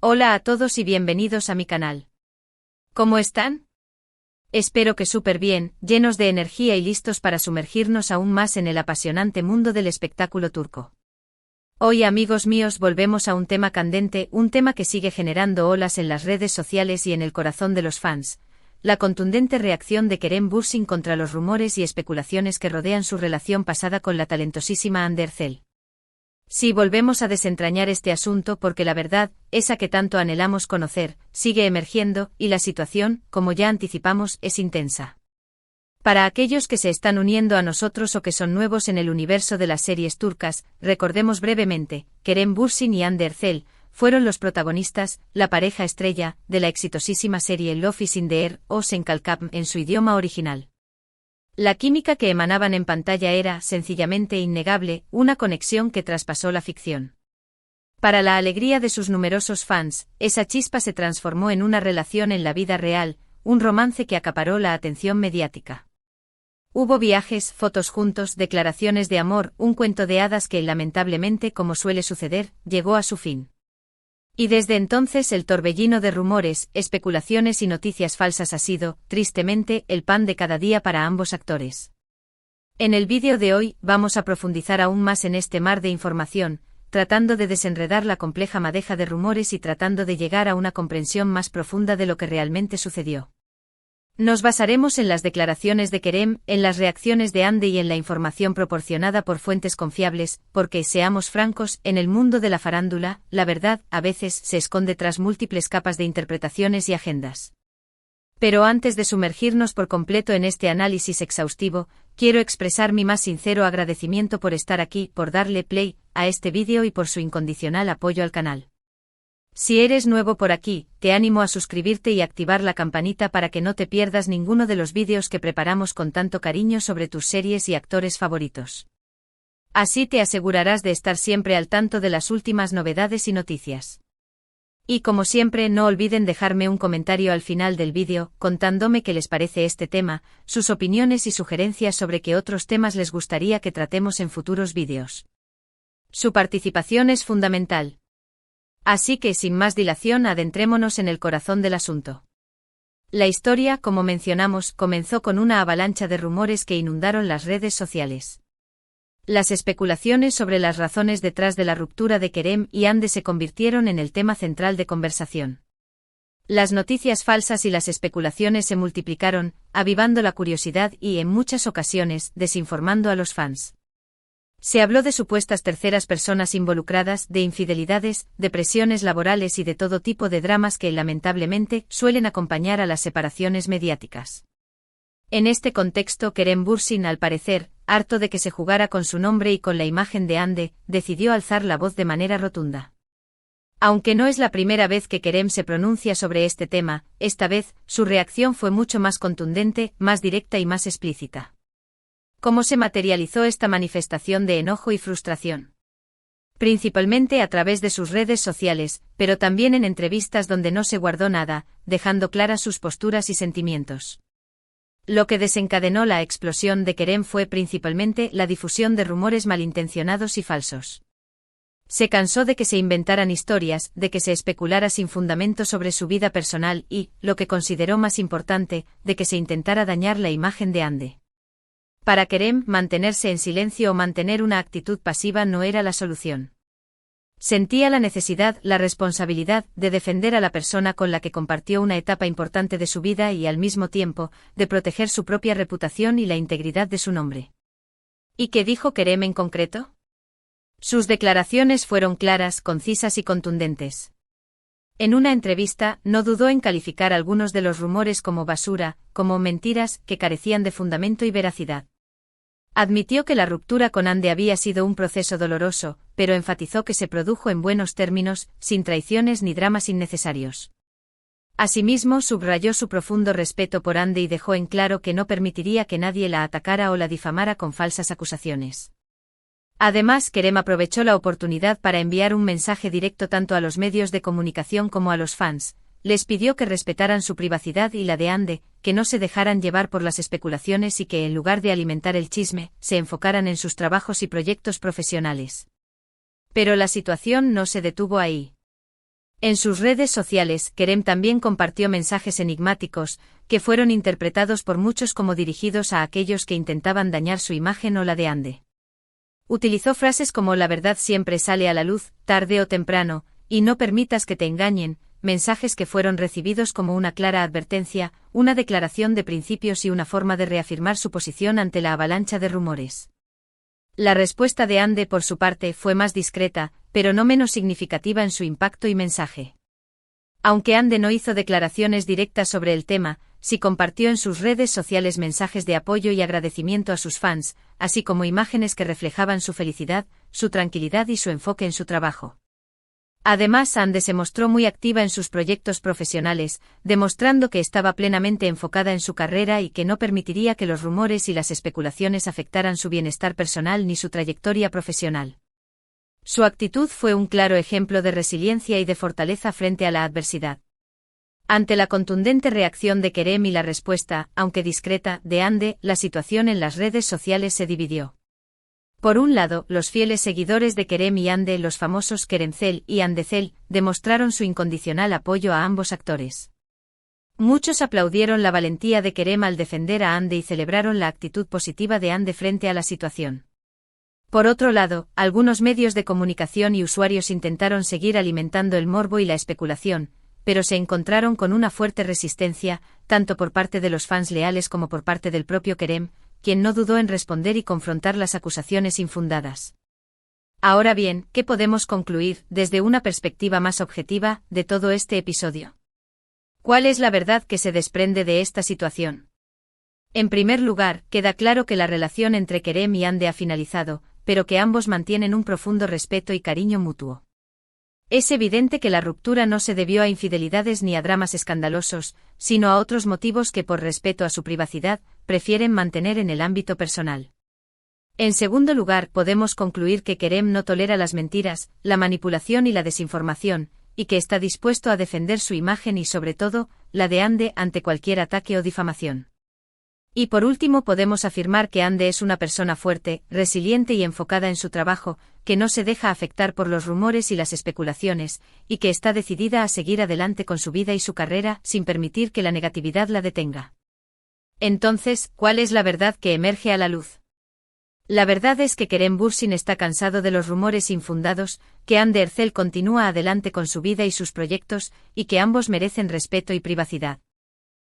Hola a todos y bienvenidos a mi canal. ¿Cómo están? Espero que súper bien, llenos de energía y listos para sumergirnos aún más en el apasionante mundo del espectáculo turco. Hoy, amigos míos, volvemos a un tema candente, un tema que sigue generando olas en las redes sociales y en el corazón de los fans: la contundente reacción de Kerem Bürsin contra los rumores y especulaciones que rodean su relación pasada con la talentosísima Hande Erçel. Sí, volvemos a desentrañar este asunto porque la verdad, esa que tanto anhelamos conocer, sigue emergiendo, y la situación, como ya anticipamos, es intensa. Para aquellos que se están uniendo a nosotros o que son nuevos en el universo de las series turcas, recordemos brevemente: Kerem Bürsin y Hande Erçel fueron los protagonistas, la pareja estrella, de la exitosísima serie Love is in the Air, o Senkalkam en su idioma original. La química que emanaban en pantalla era, sencillamente, innegable, una conexión que traspasó la ficción. Para la alegría de sus numerosos fans, esa chispa se transformó en una relación en la vida real, un romance que acaparó la atención mediática. Hubo viajes, fotos juntos, declaraciones de amor, un cuento de hadas que, lamentablemente, como suele suceder, llegó a su fin. Y desde entonces el torbellino de rumores, especulaciones y noticias falsas ha sido, tristemente, el pan de cada día para ambos actores. En el vídeo de hoy, vamos a profundizar aún más en este mar de información, tratando de desenredar la compleja madeja de rumores y tratando de llegar a una comprensión más profunda de lo que realmente sucedió. Nos basaremos en las declaraciones de Kerem, en las reacciones de Hande y en la información proporcionada por fuentes confiables, porque, seamos francos, en el mundo de la farándula, la verdad, a veces, se esconde tras múltiples capas de interpretaciones y agendas. Pero antes de sumergirnos por completo en este análisis exhaustivo, quiero expresar mi más sincero agradecimiento por estar aquí, por darle play a este vídeo y por su incondicional apoyo al canal. Si eres nuevo por aquí, te animo a suscribirte y activar la campanita para que no te pierdas ninguno de los vídeos que preparamos con tanto cariño sobre tus series y actores favoritos. Así te asegurarás de estar siempre al tanto de las últimas novedades y noticias. Y como siempre, no olviden dejarme un comentario al final del vídeo, contándome qué les parece este tema, sus opiniones y sugerencias sobre qué otros temas les gustaría que tratemos en futuros vídeos. Su participación es fundamental. Así que, sin más dilación, adentrémonos en el corazón del asunto. La historia, como mencionamos, comenzó con una avalancha de rumores que inundaron las redes sociales. Las especulaciones sobre las razones detrás de la ruptura de Kerem y Hande se convirtieron en el tema central de conversación. Las noticias falsas y las especulaciones se multiplicaron, avivando la curiosidad y, en muchas ocasiones, desinformando a los fans. Se habló de supuestas terceras personas involucradas, de infidelidades, de presiones laborales y de todo tipo de dramas que, lamentablemente, suelen acompañar a las separaciones mediáticas. En este contexto, Kerem Bürsin, al parecer, harto de que se jugara con su nombre y con la imagen de Hande, decidió alzar la voz de manera rotunda. Aunque no es la primera vez que Kerem se pronuncia sobre este tema, esta vez, su reacción fue mucho más contundente, más directa y más explícita. ¿Cómo se materializó esta manifestación de enojo y frustración? Principalmente a través de sus redes sociales, pero también en entrevistas donde no se guardó nada, dejando claras sus posturas y sentimientos. Lo que desencadenó la explosión de Kerem fue principalmente la difusión de rumores malintencionados y falsos. Se cansó de que se inventaran historias, de que se especulara sin fundamento sobre su vida personal y, lo que consideró más importante, de que se intentara dañar la imagen de Hande. Para Kerem, mantenerse en silencio o mantener una actitud pasiva no era la solución. Sentía la necesidad, la responsabilidad, de defender a la persona con la que compartió una etapa importante de su vida y, al mismo tiempo, de proteger su propia reputación y la integridad de su nombre. ¿Y qué dijo Kerem en concreto? Sus declaraciones fueron claras, concisas y contundentes. En una entrevista, no dudó en calificar algunos de los rumores como basura, como mentiras, que carecían de fundamento y veracidad. Admitió que la ruptura con Hande había sido un proceso doloroso, pero enfatizó que se produjo en buenos términos, sin traiciones ni dramas innecesarios. Asimismo, subrayó su profundo respeto por Hande y dejó en claro que no permitiría que nadie la atacara o la difamara con falsas acusaciones. Además, Kerem aprovechó la oportunidad para enviar un mensaje directo tanto a los medios de comunicación como a los fans. Les pidió que respetaran su privacidad y la de Hande, que no se dejaran llevar por las especulaciones y que, en lugar de alimentar el chisme, se enfocaran en sus trabajos y proyectos profesionales. Pero la situación no se detuvo ahí. En sus redes sociales, Kerem también compartió mensajes enigmáticos, que fueron interpretados por muchos como dirigidos a aquellos que intentaban dañar su imagen o la de Hande. Utilizó frases como "la verdad siempre sale a la luz, tarde o temprano", y "no permitas que te engañen", mensajes que fueron recibidos como una clara advertencia, una declaración de principios y una forma de reafirmar su posición ante la avalancha de rumores. La respuesta de Hande por su parte fue más discreta, pero no menos significativa en su impacto y mensaje. Aunque Hande no hizo declaraciones directas sobre el tema, sí compartió en sus redes sociales mensajes de apoyo y agradecimiento a sus fans, así como imágenes que reflejaban su felicidad, su tranquilidad y su enfoque en su trabajo. Además, Hande se mostró muy activa en sus proyectos profesionales, demostrando que estaba plenamente enfocada en su carrera y que no permitiría que los rumores y las especulaciones afectaran su bienestar personal ni su trayectoria profesional. Su actitud fue un claro ejemplo de resiliencia y de fortaleza frente a la adversidad. Ante la contundente reacción de Kerem y la respuesta, aunque discreta, de Hande, la situación en las redes sociales se dividió. Por un lado, los fieles seguidores de Kerem y Hande, los famosos Keremcel y Handecel, demostraron su incondicional apoyo a ambos actores. Muchos aplaudieron la valentía de Kerem al defender a Hande y celebraron la actitud positiva de Hande frente a la situación. Por otro lado, algunos medios de comunicación y usuarios intentaron seguir alimentando el morbo y la especulación, pero se encontraron con una fuerte resistencia, tanto por parte de los fans leales como por parte del propio Kerem, quien no dudó en responder y confrontar las acusaciones infundadas. Ahora bien, ¿qué podemos concluir, desde una perspectiva más objetiva, de todo este episodio? ¿Cuál es la verdad que se desprende de esta situación? En primer lugar, queda claro que la relación entre Kerem y Hande ha finalizado, pero que ambos mantienen un profundo respeto y cariño mutuo. Es evidente que la ruptura no se debió a infidelidades ni a dramas escandalosos, sino a otros motivos que por respeto a su privacidad, prefieren mantener en el ámbito personal. En segundo lugar, podemos concluir que Kerem no tolera las mentiras, la manipulación y la desinformación, y que está dispuesto a defender su imagen y sobre todo, la de Hande ante cualquier ataque o difamación. Y por último podemos afirmar que Hande es una persona fuerte, resiliente y enfocada en su trabajo, que no se deja afectar por los rumores y las especulaciones, y que está decidida a seguir adelante con su vida y su carrera sin permitir que la negatividad la detenga. Entonces, ¿cuál es la verdad que emerge a la luz? La verdad es que Kerem Bürsin está cansado de los rumores infundados, que Hande Erçel continúa adelante con su vida y sus proyectos, y que ambos merecen respeto y privacidad.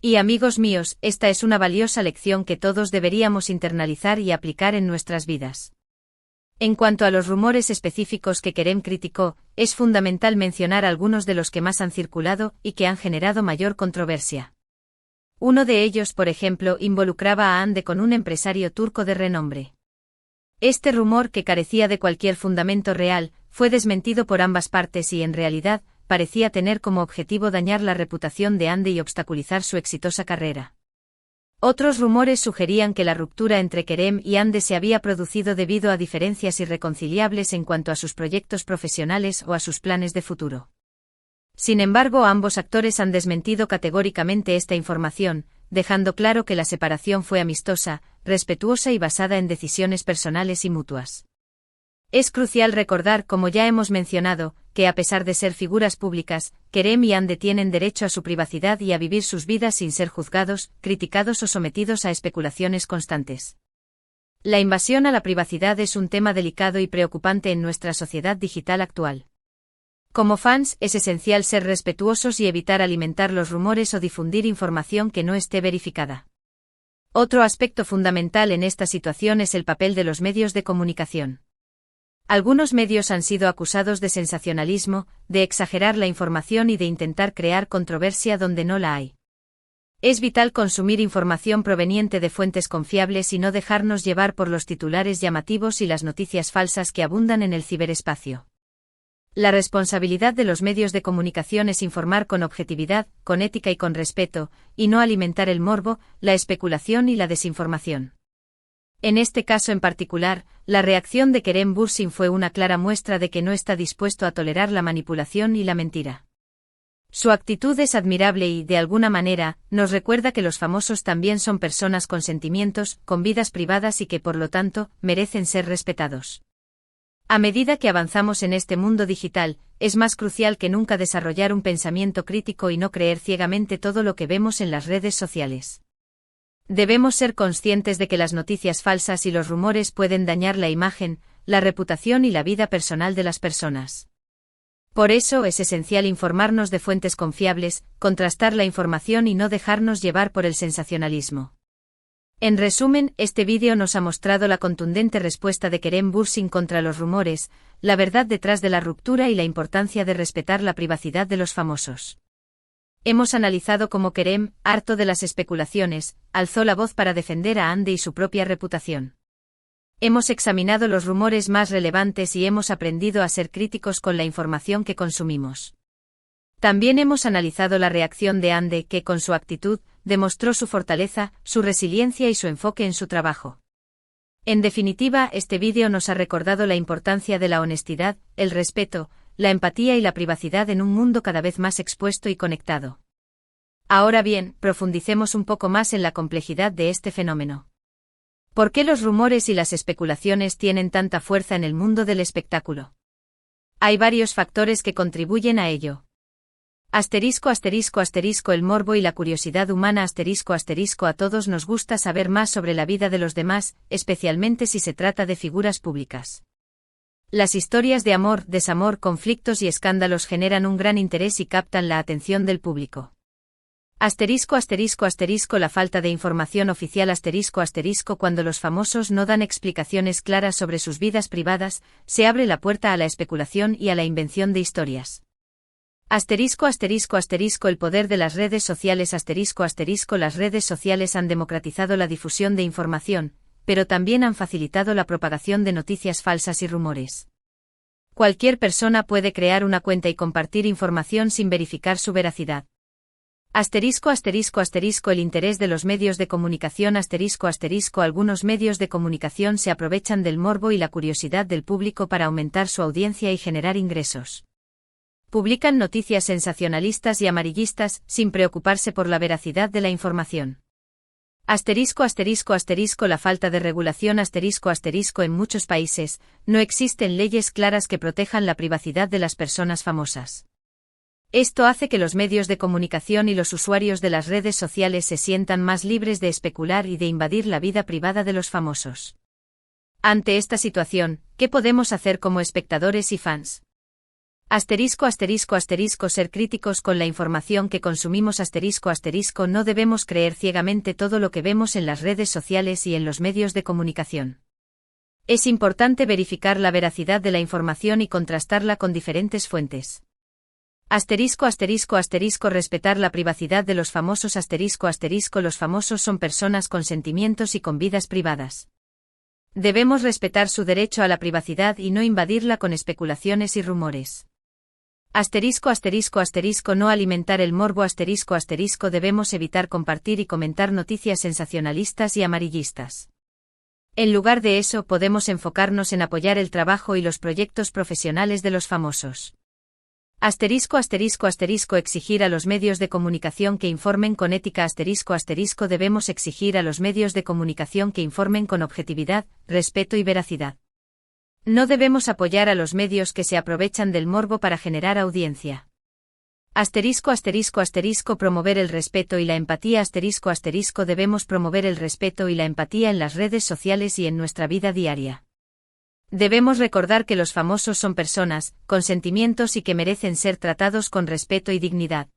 Y amigos míos, esta es una valiosa lección que todos deberíamos internalizar y aplicar en nuestras vidas. En cuanto a los rumores específicos que Kerem criticó, es fundamental mencionar algunos de los que más han circulado y que han generado mayor controversia. Uno de ellos, por ejemplo, involucraba a Hande con un empresario turco de renombre. Este rumor, que carecía de cualquier fundamento real, fue desmentido por ambas partes y en realidad, parecía tener como objetivo dañar la reputación de Hande y obstaculizar su exitosa carrera. Otros rumores sugerían que la ruptura entre Kerem y Hande se había producido debido a diferencias irreconciliables en cuanto a sus proyectos profesionales o a sus planes de futuro. Sin embargo, ambos actores han desmentido categóricamente esta información, dejando claro que la separación fue amistosa, respetuosa y basada en decisiones personales y mutuas. Es crucial recordar, como ya hemos mencionado, que a pesar de ser figuras públicas, Kerem y Hande tienen derecho a su privacidad y a vivir sus vidas sin ser juzgados, criticados o sometidos a especulaciones constantes. La invasión a la privacidad es un tema delicado y preocupante en nuestra sociedad digital actual. Como fans, es esencial ser respetuosos y evitar alimentar los rumores o difundir información que no esté verificada. Otro aspecto fundamental en esta situación es el papel de los medios de comunicación. Algunos medios han sido acusados de sensacionalismo, de exagerar la información y de intentar crear controversia donde no la hay. Es vital consumir información proveniente de fuentes confiables y no dejarnos llevar por los titulares llamativos y las noticias falsas que abundan en el ciberespacio. La responsabilidad de los medios de comunicación es informar con objetividad, con ética y con respeto, y no alimentar el morbo, la especulación y la desinformación. En este caso en particular, la reacción de Kerem Bürsin fue una clara muestra de que no está dispuesto a tolerar la manipulación y la mentira. Su actitud es admirable y, de alguna manera, nos recuerda que los famosos también son personas con sentimientos, con vidas privadas y que por lo tanto, merecen ser respetados. A medida que avanzamos en este mundo digital, es más crucial que nunca desarrollar un pensamiento crítico y no creer ciegamente todo lo que vemos en las redes sociales. Debemos ser conscientes de que las noticias falsas y los rumores pueden dañar la imagen, la reputación y la vida personal de las personas. Por eso es esencial informarnos de fuentes confiables, contrastar la información y no dejarnos llevar por el sensacionalismo. En resumen, este vídeo nos ha mostrado la contundente respuesta de Kerem Bürsin contra los rumores, la verdad detrás de la ruptura y la importancia de respetar la privacidad de los famosos. Hemos analizado cómo Kerem, harto de las especulaciones, alzó la voz para defender a Hande y su propia reputación. Hemos examinado los rumores más relevantes y hemos aprendido a ser críticos con la información que consumimos. También hemos analizado la reacción de Hande que, con su actitud, demostró su fortaleza, su resiliencia y su enfoque en su trabajo. En definitiva, este vídeo nos ha recordado la importancia de la honestidad, el respeto, la empatía y la privacidad en un mundo cada vez más expuesto y conectado. Ahora bien, profundicemos un poco más en la complejidad de este fenómeno. ¿Por qué los rumores y las especulaciones tienen tanta fuerza en el mundo del espectáculo? Hay varios factores que contribuyen a ello. El morbo y la curiosidad humana a todos nos gusta saber más sobre la vida de los demás, especialmente si se trata de figuras públicas. Las historias de amor, desamor, conflictos y escándalos generan un gran interés y captan la atención del público. La falta de información oficial cuando los famosos no dan explicaciones claras sobre sus vidas privadas, se abre la puerta a la especulación y a la invención de historias. El poder de las redes sociales Las redes sociales han democratizado la difusión de información, pero también han facilitado la propagación de noticias falsas y rumores. Cualquier persona puede crear una cuenta y compartir información sin verificar su veracidad. El interés de los medios de comunicación Algunos medios de comunicación se aprovechan del morbo y la curiosidad del público para aumentar su audiencia y generar ingresos. Publican noticias sensacionalistas y amarillistas, sin preocuparse por la veracidad de la información. La falta de regulación En muchos países, no existen leyes claras que protejan la privacidad de las personas famosas. Esto hace que los medios de comunicación y los usuarios de las redes sociales se sientan más libres de especular y de invadir la vida privada de los famosos. Ante esta situación, ¿qué podemos hacer como espectadores y fans? Ser críticos con la información que consumimos No debemos creer ciegamente todo lo que vemos en las redes sociales y en los medios de comunicación. Es importante verificar la veracidad de la información y contrastarla con diferentes fuentes. Respetar la privacidad de los famosos Los famosos son personas con sentimientos y con vidas privadas. Debemos respetar su derecho a la privacidad y no invadirla con especulaciones y rumores. No alimentar el morbo Debemos evitar compartir y comentar noticias sensacionalistas y amarillistas. En lugar de eso podemos enfocarnos en apoyar el trabajo y los proyectos profesionales de los famosos. Exigir a los medios de comunicación que informen con ética Debemos exigir a los medios de comunicación que informen con objetividad, respeto y veracidad. No debemos apoyar a los medios que se aprovechan del morbo para generar audiencia. Promover el respeto y la empatía Debemos promover el respeto y la empatía en las redes sociales y en nuestra vida diaria. Debemos recordar que los famosos son personas, con sentimientos y que merecen ser tratados con respeto y dignidad.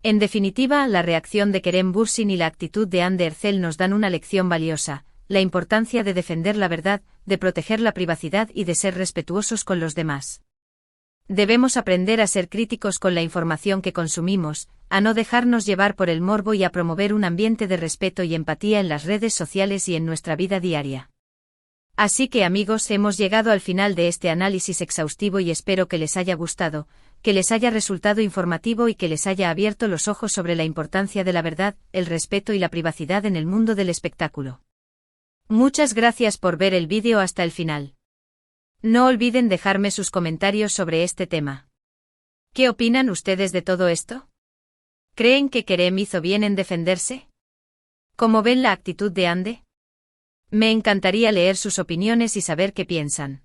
En definitiva, la reacción de Kerem Bürsin y la actitud de Hande Erçel nos dan una lección valiosa: la importancia de defender la verdad, de proteger la privacidad y de ser respetuosos con los demás. Debemos aprender a ser críticos con la información que consumimos, a no dejarnos llevar por el morbo y a promover un ambiente de respeto y empatía en las redes sociales y en nuestra vida diaria. Así que amigos, hemos llegado al final de este análisis exhaustivo y espero que les haya gustado, que les haya resultado informativo y que les haya abierto los ojos sobre la importancia de la verdad, el respeto y la privacidad en el mundo del espectáculo. Muchas gracias por ver el vídeo hasta el final. No olviden dejarme sus comentarios sobre este tema. ¿Qué opinan ustedes de todo esto? ¿Creen que Kerem hizo bien en defenderse? ¿Cómo ven la actitud de Hande? Me encantaría leer sus opiniones y saber qué piensan.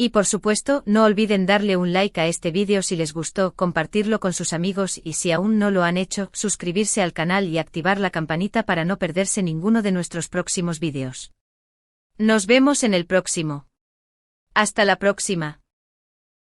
Y por supuesto, no olviden darle un like a este vídeo si les gustó, compartirlo con sus amigos y si aún no lo han hecho, suscribirse al canal y activar la campanita para no perderse ninguno de nuestros próximos vídeos. Nos vemos en el próximo. Hasta la próxima.